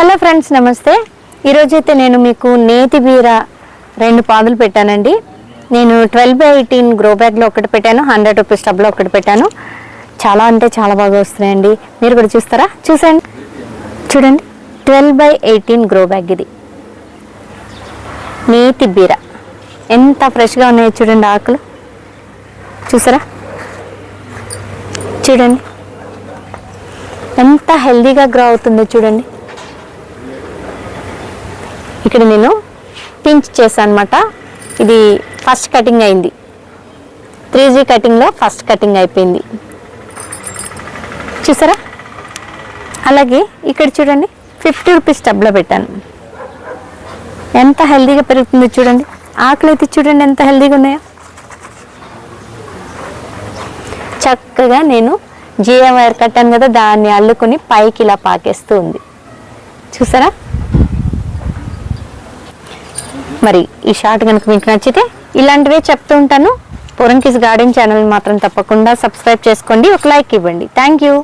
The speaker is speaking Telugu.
హలో ఫ్రెండ్స్, నమస్తే. ఈరోజైతే నేను మీకు నేతి బీర 2 పాదులు పెట్టానండి. నేను 12x18 గ్రో బ్యాగ్లో ఒకటి పెట్టాను, 100 రూపీస్ టబ్లో ఒకటి పెట్టాను. చాలా అంటే చాలా బాగా వస్తున్నాయండి. మీరు కూడా చూస్తారా? చూసండి, చూడండి. 12x18 గ్రో బ్యాగ్ ఇది. నేతి బీర ఎంత ఫ్రెష్గా ఉన్నాయో చూడండి. ఆకులు చూసారా? చూడండి ఎంత హెల్దీగా గ్రో అవుతుందో చూడండి. ఇక్కడ నేను పించ్ చేశాను అనమాట. ఇది ఫస్ట్ కటింగ్ అయింది. 3G కటింగ్లో ఫస్ట్ కటింగ్ అయిపోయింది. చూసారా? అలాగే ఇక్కడ చూడండి, 50 రూపీస్ టబ్లో పెట్టాను. ఎంత హెల్దీగా పెరుగుతుందో చూడండి. ఆకులు అయితే చూడండి ఎంత హెల్దీగా ఉన్నాయో. చక్కగా నేను జిఎం వైర్ కట్టాను కదా, దాన్ని అల్లుకొని పైకి ఇలా పాకేస్తూ ఉంది. చూసారా? మరి ఈ షార్ట్ కనుక మీకు నచ్చితే ఇలాంటివే చెప్తూ ఉంటాను. పోరంకిస్ గార్డెన్ ఛానల్ మాత్రం తప్పకుండా సబ్స్క్రైబ్ చేసుకోండి, ఒక లైక్ ఇవ్వండి. Thank you.